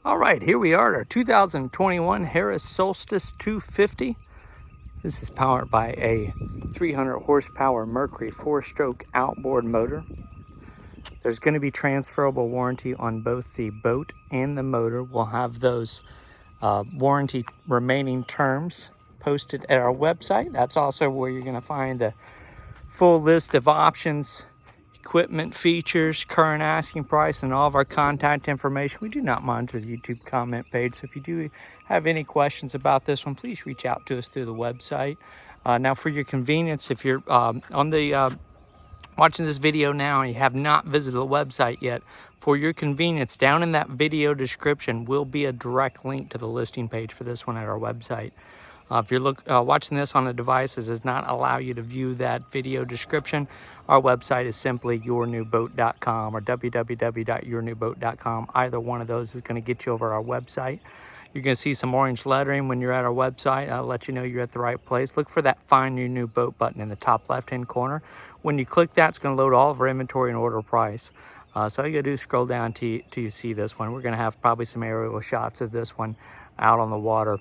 All right, here we are at our 2021 Harris Solstice 250. This is powered by a 300 horsepower Mercury 4-stroke outboard motor. There's going to be transferable warranty on both the boat and the motor. We'll have those warranty remaining terms posted at our website. That's also where you're going to find the full list of options, equipment, features, current asking price, and all of our contact information. We do not monitor the YouTube comment page, so if you do have any questions about this one, please reach out to us through the website. Now, for your convenience, if you're watching this video now and you have not visited the website yet, for your convenience, down in that video description will be a direct link to the listing page for this one at our website. If you're watching this on a device that does not allow you to view that video description, our website is simply yournewboat.com or www.yournewboat.com. Either one of those is going to get you over our website. You're going to see some orange lettering when you're at our website. I'll let you know you're at the right place. Look for that Find Your New Boat button in the top left-hand corner. When you click that, it's going to load all of our inventory and order price. So all you got to do is scroll down till you see this one. We're going to have probably some aerial shots of this one out on the water.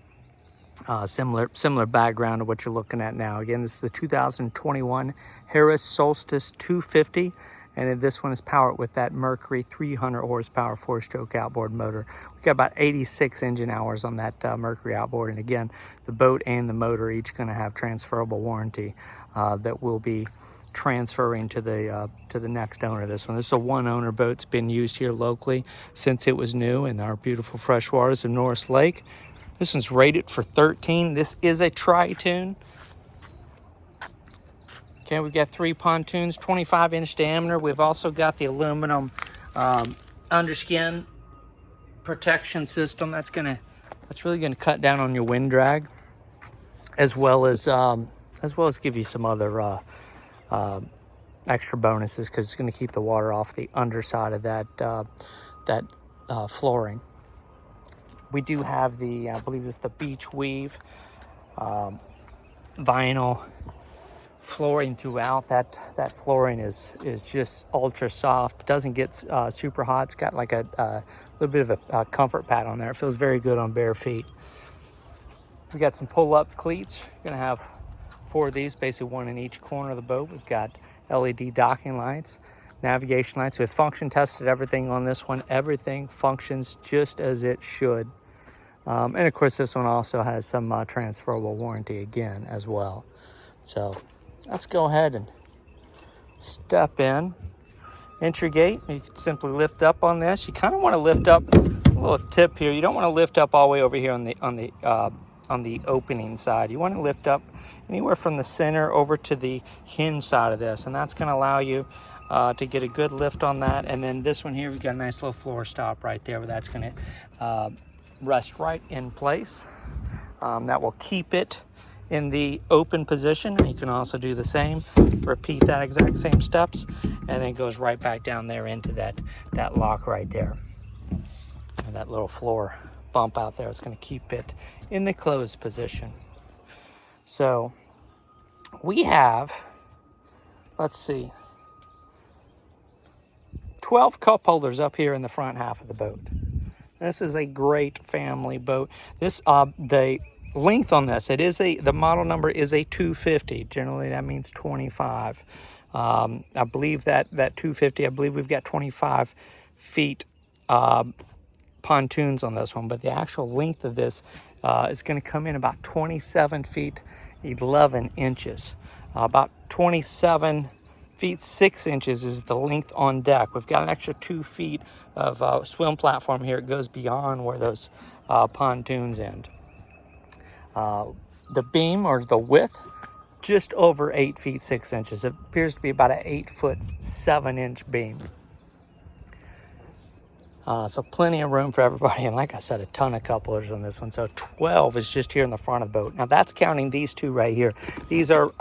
Similar background to what you're looking at now. Again, this is the 2021 Harris Solstice 250, and this one is powered with that Mercury 300 horsepower 4-stroke outboard motor. We've got about 86 engine hours on that Mercury outboard, and again, the boat and the motor are each going to have transferable warranty that will be transferring to the next owner of this one. This is a one-owner boat. It's been used here locally since it was new in our beautiful freshwaters of Norris Lake. This one's rated for 13. This is a Tritoon. Okay, we've got 3 pontoons, 25-inch diameter. We've also got the aluminum underskin protection system. That's really gonna cut down on your wind drag, as well as give you some other extra bonuses, because it's gonna keep the water off the underside of that flooring. We do have the, I believe this is the Beach Weave vinyl flooring throughout. That flooring is just ultra soft. Doesn't get super hot. It's got like a little bit of a comfort pad on there. It feels very good on bare feet. We got some pull-up cleats. We're gonna have 4 of these, basically one in each corner of the boat. We've got LED docking lights, navigation lights. We've function tested everything on this one. Everything functions just as it should. And of course, this one also has some transferable warranty again as well. So let's go ahead and step in. Entry gate, you can simply lift up on this. You kind of want to lift up, a little tip here, you don't want to lift up all the way over here on the opening side. You want to lift up anywhere from the center over to the hinge side of this, and that's going to allow you to get a good lift on that. And then this one here, we've got a nice little floor stop right there where that's going to rest right in place. That will keep it in the open position. You can also do the same, repeat that exact same steps, and then it goes right back down there into that lock right there. And that little floor bump out there, it's going to keep it in the closed position. So we have, let's see, 12 cup holders up here in the front half of the boat. This is a great family boat. This the length on this, the model number is a 250. Generally that means 25. I believe that 250, I believe we've got 25 feet pontoons on this one, but the actual length of this is going to come in about 27 feet 11 inches. About 27 feet 6 inches is the length on deck. We've got an extra 2 feet of swim platform here. It goes beyond where those pontoons end. The beam, or the width, just over 8 feet 6 inches. It appears to be about an 8 foot 7 inch beam. So plenty of room for everybody, and like I said, a ton of cup holders on this one. So 12 is just here in the front of the boat. Now that's counting these 2 right here. These are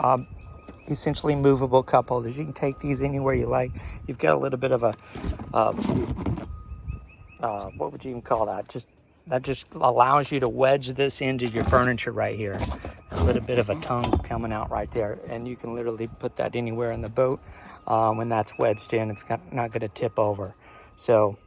essentially movable cup holders. You can take these anywhere you like. You've got a little bit of a what would you even call that? That just allows you to wedge this into your furniture right here. A little bit of a tongue coming out right there, and you can literally put that anywhere in the boat. When that's wedged in, it's not going to tip over. So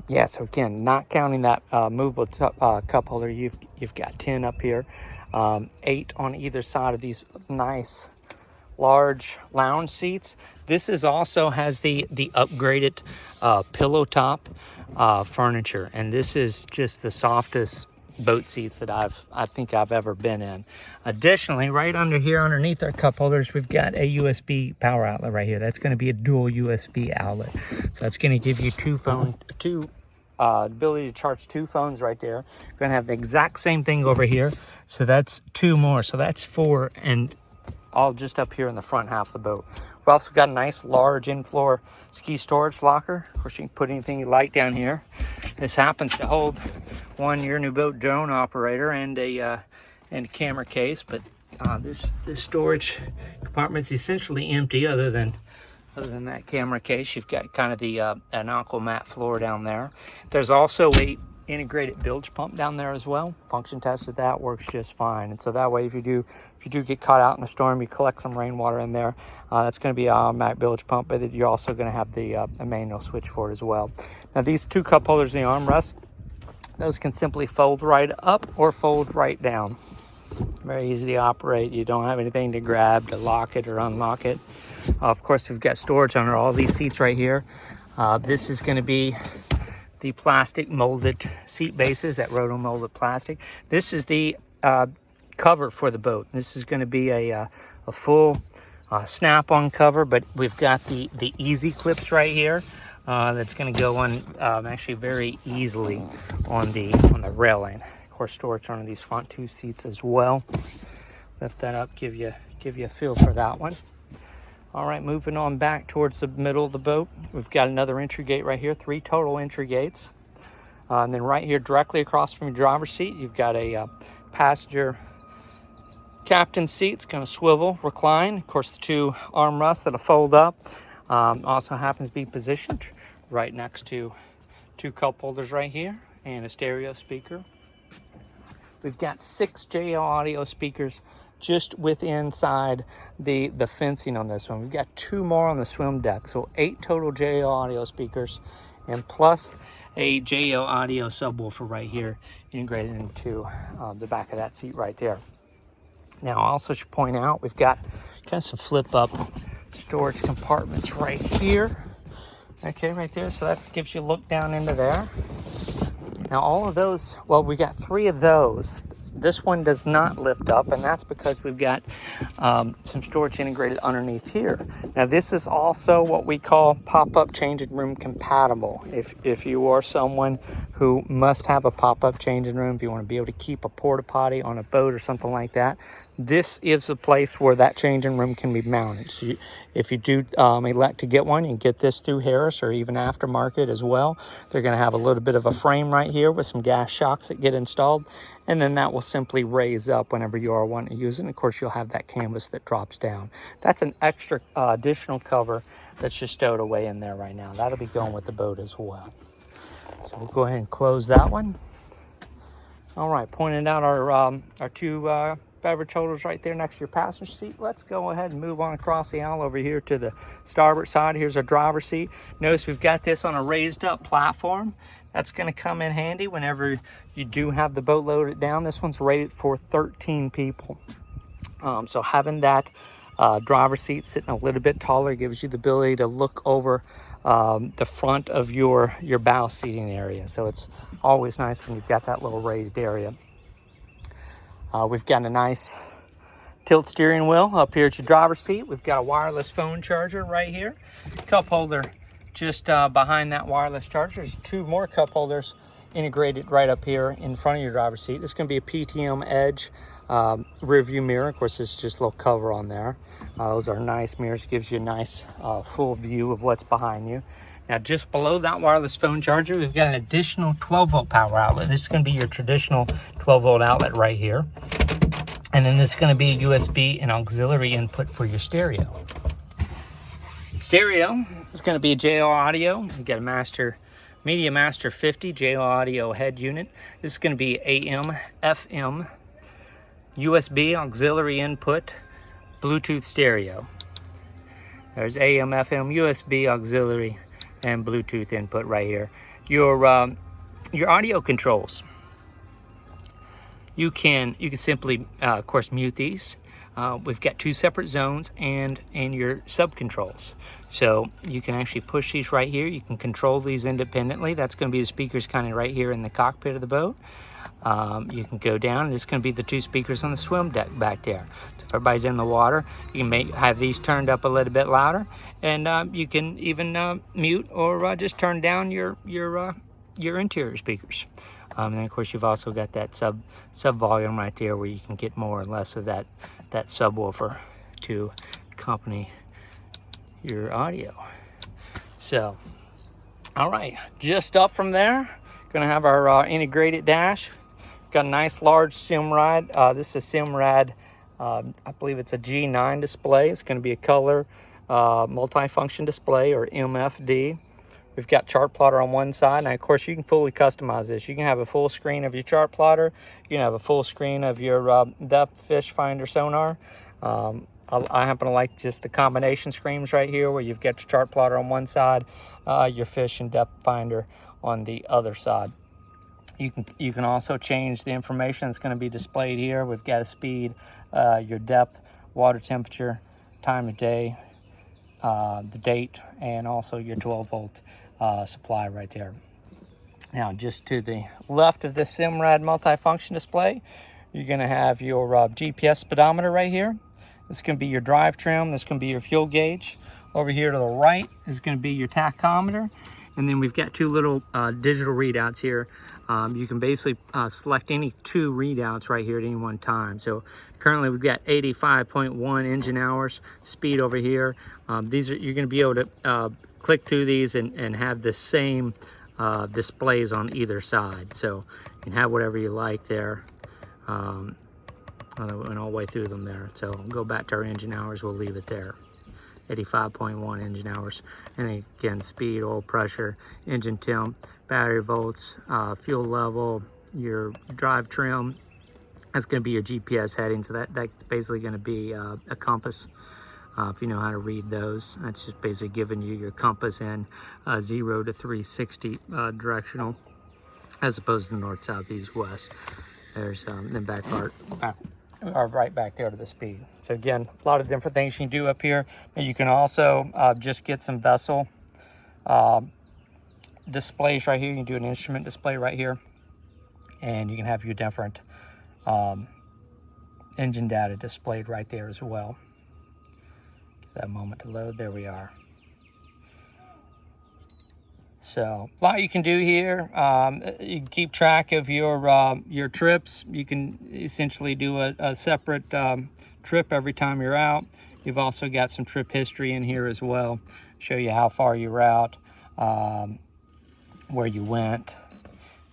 Yeah, so again, not counting that movable cup holder, you've got 10 up here, 8 on either side of these nice large lounge seats. This is also has the upgraded pillow top furniture, and this is just the softest boat seats that I think I've ever been in. Additionally, right under here underneath our cup holders, we've got a USB power outlet right here. That's going to be a dual USB outlet, so that's going to give you ability to charge 2 phones right there. We're going to have the exact same thing over here, so that's 2 more, so that's 4, and all just up here in the front half of the boat. We've also got a nice large in-floor ski storage locker. Of course, you can put anything you like down here. This happens to hold one your new boat drone operator and a camera case, but this storage compartment is essentially empty other than that camera case. You've got kind of the an aqua matte floor down there. There's also a integrated bilge pump down there as well. Function tested that, works just fine. And so that way, if you do get caught out in a storm, you collect some rainwater in there, that's going to be an automatic bilge pump, but you're also going to have the a manual switch for it as well. Now these 2 cup holders in the armrest, those can simply fold right up or fold right down. Very easy to operate. You don't have anything to grab to lock it or unlock it. Of course, we've got storage under all these seats right here. This is going to be the plastic molded seat bases, that roto molded plastic. This is the cover for the boat. This is going to be a full snap-on cover, but we've got the easy clips right here that's going to go on actually very easily on the railing. Of course, storage under these front 2 seats as well. Lift that up, give you a feel for that one. All right, moving on back towards the middle of the boat, we've got another entry gate right here, 3 total entry gates. And then right here, directly across from your driver's seat, you've got a passenger captain seat. It's going to swivel, recline. Of course, the 2 armrests that'll fold up. Also happens to be positioned right next to 2 cup holders right here and a stereo speaker. We've got 6 JL audio speakers just inside the fencing on this one. We've got 2 more on the swim deck, so 8 total JL audio speakers, and plus a JL audio subwoofer right here integrated into the back of that seat right there. Now, I also should point out we've got kind of some flip-up storage compartments right here. Okay, right there. So that gives you a look down into there. Now, all of those, well, we got 3 of those. This one does not lift up, and that's because we've got some storage integrated underneath here. Now, this is also what we call pop-up changing room compatible. If you are someone who must have a pop-up changing room, if you want to be able to keep a porta potty on a boat or something like that, this is a place where that changing room can be mounted. So if you do elect to get one, you can get this through Harris or even aftermarket as well. They're going to have a little bit of a frame right here with some gas shocks that get installed, and then that will simply raise up whenever you are wanting to use it. And of course, you'll have that canvas that drops down. That's an extra additional cover that's just stowed away in there right now. That'll be going with the boat as well. So we'll go ahead and close that one. All right, pointing out our 2 beverage holders right there next to your passenger seat. Let's go ahead and move on across the aisle over here to the starboard side. Here's our driver's seat. Notice we've got this on a raised up platform. That's going to come in handy whenever you do have the boat loaded down. This one's rated for 13 people. So having that driver's seat sitting a little bit taller gives you the ability to look over the front of your bow seating area. So it's always nice when you've got that little raised area. We've got a nice tilt steering wheel up here at your driver's seat. We've got a wireless phone charger right here. Cup holder just behind that wireless charger. There's 2 more cup holders integrated right up here in front of your driver's seat. This is going to be a PTM Edge rear view mirror. Of course, it's just a little cover on there. Those are nice mirrors. It gives you a nice full view of what's behind you. Now, just below that wireless phone charger, we've got an additional 12-volt power outlet. This is going to be your traditional 12-volt outlet right here. And then this is going to be a USB and auxiliary input for your stereo. Stereo is going to be a JL Audio. You got a Media Master 50 JL Audio head unit. This is going to be AM, FM, USB auxiliary input, Bluetooth stereo. There's AM, FM, USB auxiliary, and Bluetooth input right here. Your audio controls. You can simply, of course, mute these. We've got 2 separate zones and your sub controls. So you can actually push these right here. You can control these independently. That's going to be the speakers kind of right here in the cockpit of the boat. You can go down, and this is going to be the 2 speakers on the swim deck back there. So if everybody's in the water, you can have these turned up a little bit louder, and you can even mute or just turn down your interior speakers. And then of course you've also got that sub volume right there where you can get more or less of that subwoofer to accompany your audio. So, all right, just up from there, gonna have our integrated dash. Got a nice large Simrad. This is a Simrad, I believe it's a G9 display. It's gonna be a color multifunction display, or MFD. We've got Chartplotter on one side, and of course you can fully customize this. You can have a full screen of your Chartplotter. You can have a full screen of your depth fish finder sonar. I happen to like just the combination screens right here, where you've got your Chartplotter on one side, your fish and depth finder on the other side. You can also change the information that's going to be displayed here. We've got a speed, your depth, water temperature, time of day, the date, and also your 12-volt supply right there. Now, just to the left of this Simrad multifunction display, you're going to have your GPS speedometer right here. This is going to be your drive trim. This is going to be your fuel gauge. Over here to the right is going to be your tachometer. And then we've got 2 little digital readouts here. You can basically select any 2 readouts right here at any one time. So currently we've got 85.1 engine hours, speed over here. These are, you're going to be able to click through these and have the same displays on either side. So you can have whatever you like there. And all the way through them there. So we'll go back to our engine hours. We'll leave it there. 85.1 engine hours. And then again, speed, oil pressure, engine temp, battery volts, fuel level, your drive trim. That's going to be your GPS heading. So that's basically going to be a compass. If you know how to read those, that's just basically giving you your compass in 0 to 360 directional, as opposed to north, south, east, west. There's the back part, right back there to the speed. So again, a lot of different things you can do up here. But you can also just get some vessel displays right here. You can do an instrument display right here, and you can have your different engine data displayed right there as well. Give that a moment to load. There we are. So a lot you can do here. You can keep track of your trips. You can essentially do a separate trip every time you're out. You've also got some trip history in here as well. Show you how far you're out, where you went,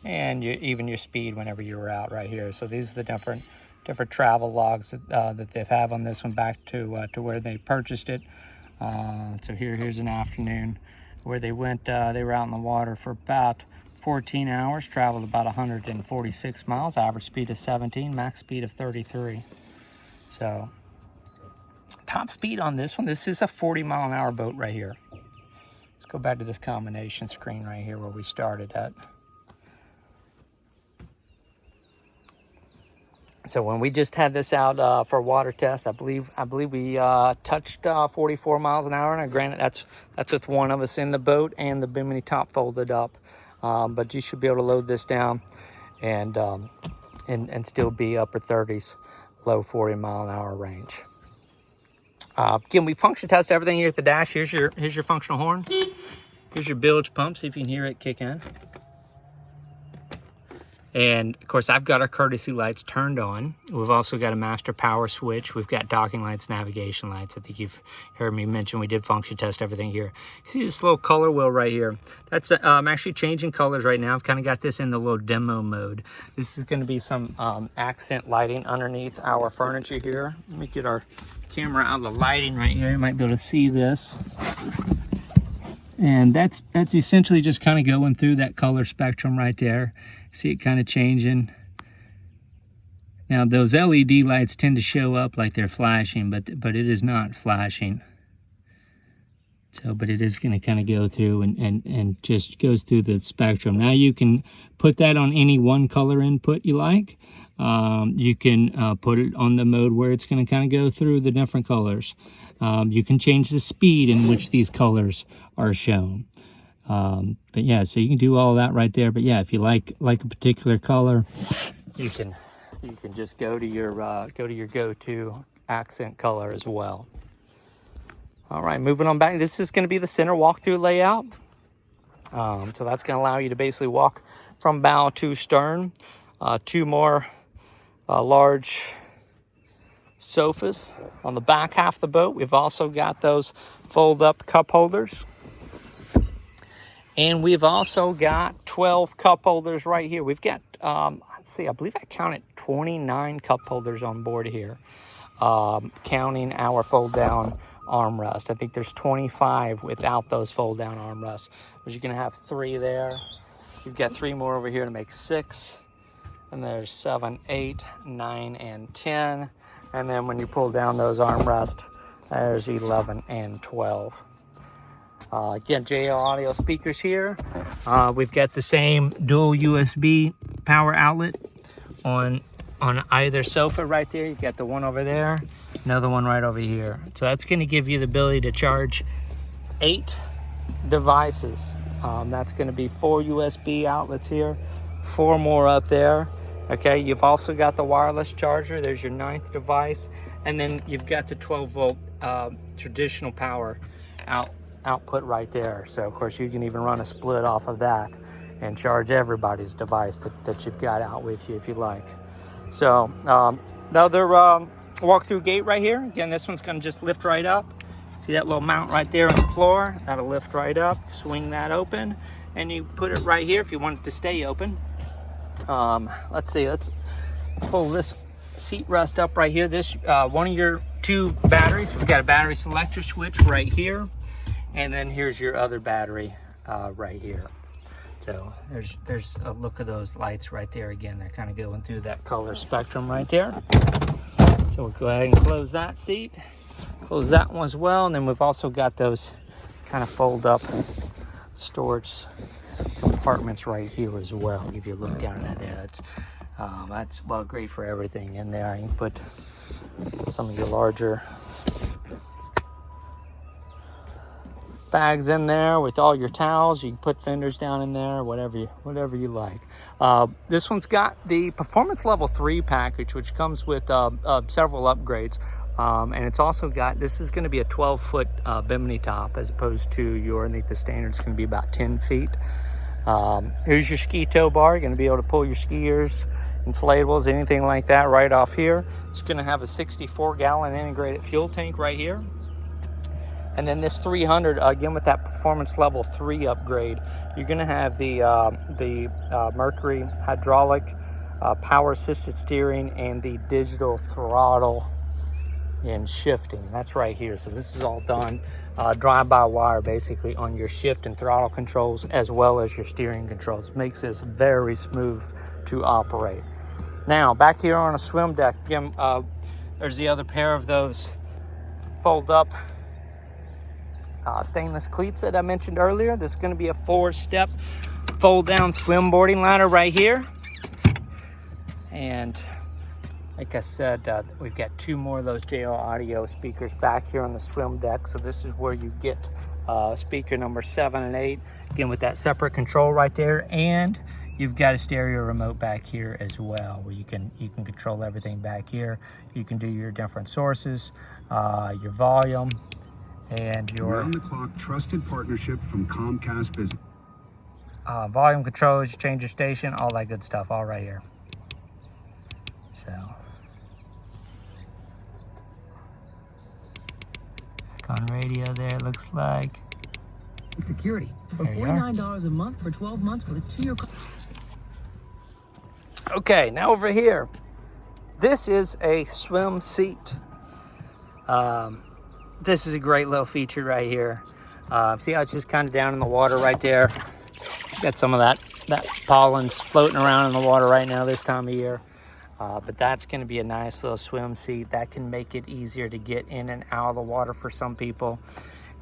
and even your speed whenever you were out right here. So these are the different travel logs that they have on this one, back to where they purchased it. So here's an afternoon where they went. They were out in the water for about 14 hours, traveled about 146 miles, average speed of 17, max speed of 33. So top speed on this one, this is a 40-mile-an-hour boat right here. Let's go back to this combination screen right here where we started at. So when we just had this out for a water test, I believe we touched 44 miles an hour. Now, granted, that's with one of us in the boat and the Bimini top folded up, but you should be able to load this down and still be upper 30s, low 40-mile-an-hour range. Again, we function test everything here at the dash. Here's your functional horn. Here's your bilge pump. See if you can hear it kick in. And of course, I've got our courtesy lights turned on. We've also got a master power switch. We've got docking lights, navigation lights. I think you've heard me mention we did function test everything here. You see this little color wheel right here? That's I'm actually changing colors right now. I've kind of got this in the little demo mode. This is going to be some accent lighting underneath our furniture here. Let me get our camera out of the lighting right here. You might be able to see this. And that's essentially just kind of going through that color spectrum right there. See it kind of changing. Now those LED lights tend to show up like they're flashing, but it is not flashing. So, but it is going to kind of go through and just goes through the spectrum. Now you can put that on any one color input you like. You can put it on the mode where it's going to kind of go through the different colors. You can change the speed in which these colors are shown. But yeah, so you can do all that right there. But yeah, if you like a particular color, you can just go to your go-to accent color as well. All right, moving on back. This is going to be the center walkthrough layout. So that's going to allow you to basically walk from bow to stern. Two more large sofas on the back half of the boat. We've also got those fold-up cup holders. And we've also got 12 cup holders right here. We've got, let's see, I believe I counted 29 cup holders on board here, counting our fold-down armrest. I think there's 25 without those fold-down armrests. But you're going to have 3 there. You've got 3 more over here to make 6. And there's 7, 8, 9, and 10. And then when you pull down those armrests, there's 11 and 12. Again, JL audio speakers here. We've got the same dual USB power outlet on either sofa right there. You've got the one over there, another one right over here. So that's going to give you the ability to charge 8 devices. That's going to be 4 USB outlets here, 4 more up there. Okay, you've also got the wireless charger. There's your 9th device. And then you've got the 12-volt traditional power output right there. So, of course, you can even run a split off of that and charge everybody's device that you've got out with you if you like. So, the other walk-through gate right here. Again, this one's going to just lift right up. See that little mount right there on the floor? That'll lift right up. Swing that open. And you put it right here if you want it to stay open. Let's see, let's pull this seat rest up right here. This one of your 2 batteries. We've got a battery selector switch right here, and then here's your other battery right here. So there's a look of those lights right there. Again, they're kind of going through that color spectrum right there. So we'll go ahead and close that seat, close that one as well, and then we've also got those kind of fold up storage compartments right here as well. If you look down at it, that's well great for everything in there. You can put some of your larger bags in there with all your towels. You can put fenders down in there, whatever you like. This one's got the Performance Level 3 package, which comes with several upgrades. And it's also got, this is going to be a 12-foot Bimini top as opposed to I think the standard's going to be about 10 feet. Here's your ski tow bar. You're going to be able to pull your skiers, inflatables, anything like that right off here. It's going to have a 64-gallon integrated fuel tank right here. And then this 300, again with that Performance Level 3 upgrade, you're going to have the Mercury hydraulic power-assisted steering and the digital throttle and shifting. That's right here. So this is all done drive-by-wire basically on your shift and throttle controls as well as your steering controls. Makes this very smooth to operate. Now back here on a swim deck, again, there's the other pair of those fold-up stainless cleats that I mentioned earlier. This is going to be a 4-step fold-down swim boarding ladder right here. And like I said, we've got 2 more of those JL audio speakers back here on the swim deck. So this is where you get speaker number 7 and 8, again with that separate control right there. And you've got a stereo remote back here as well, where you can control everything back here. You can do your different sources, your volume, and your round-the-clock trusted partnership from Comcast Business. Volume controls, change your station, all that good stuff, all right here. So on radio there, it looks like. Security for $49 a month for 12 months with a 2-year. Okay, now over here, this is a swim seat. This is a great little feature right here. See how it's just kind of down in the water right there. Got some of that pollen's floating around in the water right now this time of year. But that's going to be a nice little swim seat that can make it easier to get in and out of the water for some people.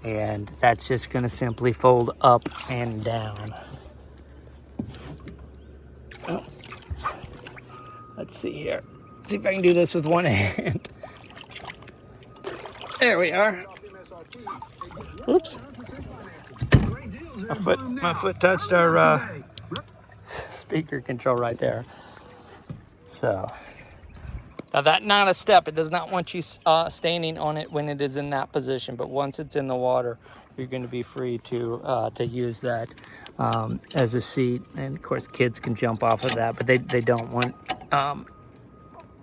And that's just gonna simply fold up and down. Oh. Let's see here. See if I can do this with one hand. There we are. Oops. My foot touched our speaker control right there. So now that not a step. It does not want you standing on it when it is in that position. But once it's in the water, you're going to be free to use that as a seat. And of course, kids can jump off of that, but they don't want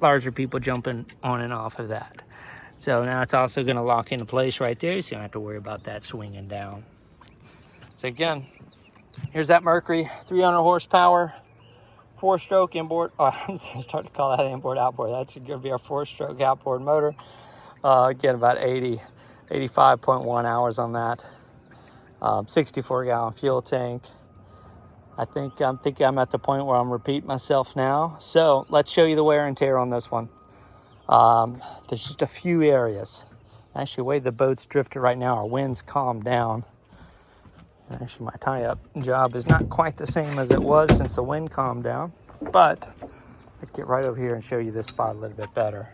larger people jumping on and off of that. So now it's also going to lock into place right there, so you don't have to worry about that swinging down. So again, here's that Mercury, 300 horsepower, 4-stroke inboard. Oh, I'm starting to call that inboard outboard. That's going to be our 4-stroke outboard motor. Again, about 85.1 hours on that. 64-gallon fuel tank. I'm at the point where I'm repeating myself now. So let's show you the wear and tear on this one. There's just a few areas. Actually, the way the boat's drifted right now, our wind's calmed down. Actually, my tie-up job is not quite the same as it was since the wind calmed down, but I'll get right over here and show you this spot a little bit better.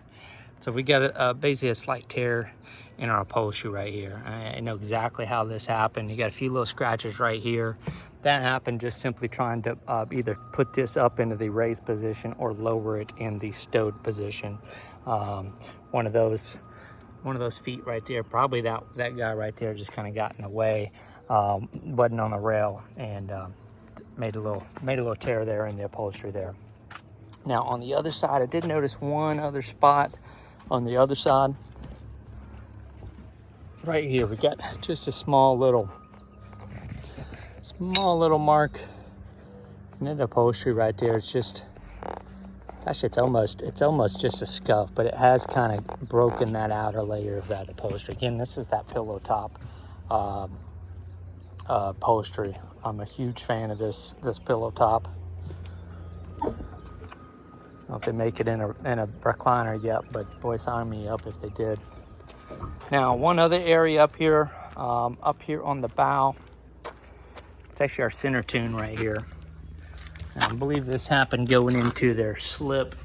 So we got basically a slight tear in our upholstery right here. I know exactly how this happened. You got a few little scratches right here. That happened just simply trying to either put this up into the raised position or lower it in the stowed position. One of those feet right there, probably that guy right there just kind of got in the way. Wasn't on the rail and made a little tear there in the upholstery there. Now on the other side, I did notice one other spot on the other side. Right here, we got just a small little mark in the upholstery right there. It's just, actually, it's almost just a scuff, but it has kind of broken that outer layer of that upholstery. Again, this is that pillow top upholstery. I'm a huge fan of this pillow top. I don't know if they make it in a recliner yet, but boy, sign me up if they did. Now, one other area up here on the bow, it's actually our center tune right here. Now, I believe this happened going into their slip,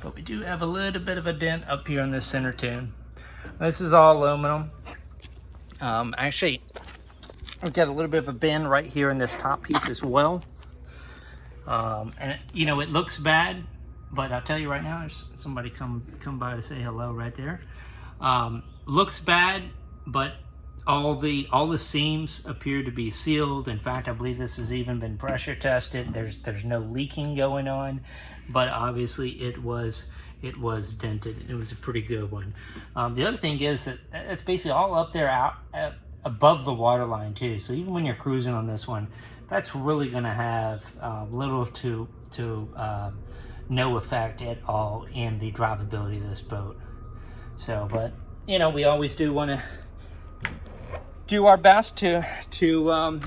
but we do have a little bit of a dent up here on this center tune. This is all aluminum. Actually, we've got a little bit of a bend right here in this top piece as well. And it looks bad, but I'll tell you right now, there's somebody come by to say hello right there. Looks bad, but all the seams appear to be sealed. In fact, I believe this has even been pressure tested. There's no leaking going on, but obviously it was dented. It was a pretty good one. The other thing is that it's basically all up there out above the water line too. So even when you're cruising on this one, that's really going to have little to no effect at all in the drivability of this boat. So, but we always do want to do our best to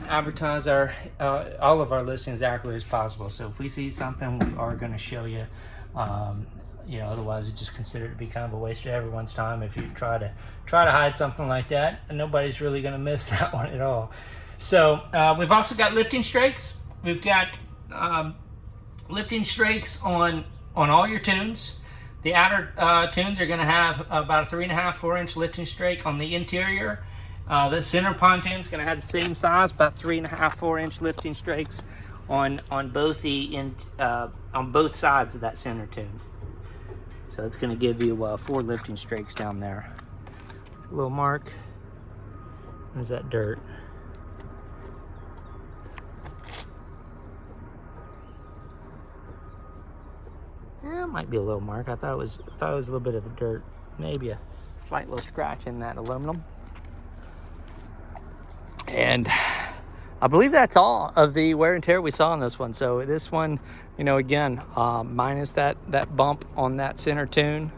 advertise our all of our listings as accurately as possible. So if we see something, we are going to show you. Otherwise, it's just considered to be kind of a waste of everyone's time if you try to hide something like that, and nobody's really going to miss that one at all. So we've also got lifting strakes. We've got lifting strakes on all your tunes. The outer tunes are going to have about a 3.5-4 inch lifting strake on the interior. The center pontoon is going to have the same size, about 3.5-4 inch lifting strakes on both on both sides of that center tune. So it's going to give you 4 lifting strakes down there. A little mark. There's that dirt. Yeah, it might be a little mark. I thought it was a little bit of dirt. Maybe a slight little scratch in that aluminum. And I believe that's all of the wear and tear we saw on this one. So this one, again, minus that bump on that center tune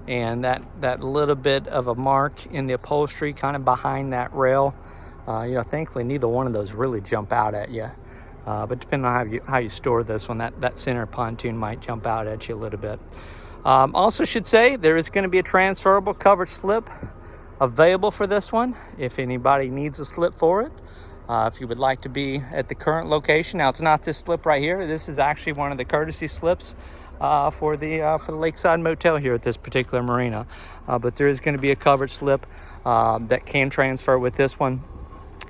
and that little bit of a mark in the upholstery kind of behind that rail. Thankfully, neither one of those really jump out at you. But depending on how you store this one, that center pontoon might jump out at you a little bit. Also should say there is going to be a transferable covered slip available for this one if anybody needs a slip for it. If you would like to be at the current location. Now, it's not this slip right here. This is actually one of the courtesy slips for the Lakeside Motel here at this particular marina. But there is going to be a covered slip that can transfer with this one,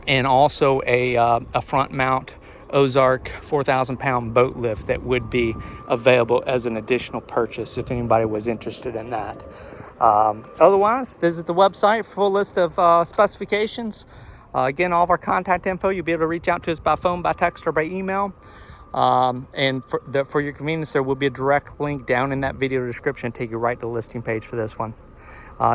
and also a front mount Ozark 4,000 pound boat lift that would be available as an additional purchase if anybody was interested in that. Otherwise, visit the website for a full list of specifications. Again, all of our contact info, you'll be able to reach out to us by phone, by text, or by email. And for your convenience, there will be a direct link down in that video description to take you right to the listing page for this one.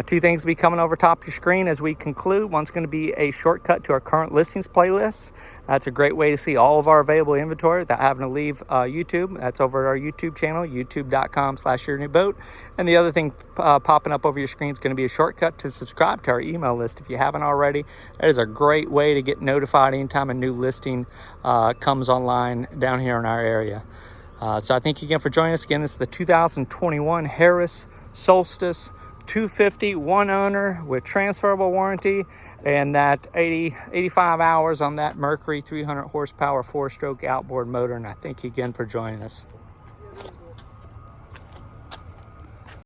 Two things will be coming over top your screen as we conclude. One's going to be a shortcut to our current listings playlist. That's a great way to see all of our available inventory without having to leave YouTube. That's over at our YouTube channel, youtube.com/yournewboat. And the other thing popping up over your screen is going to be a shortcut to subscribe to our email list if you haven't already. That is a great way to get notified anytime a new listing comes online down here in our area. So I thank you again for joining us. Again, this is the 2021 Harris Solstice 250, one owner with transferable warranty, and that 85 hours on that Mercury 300 horsepower 4-stroke outboard motor. And I thank you again for joining us.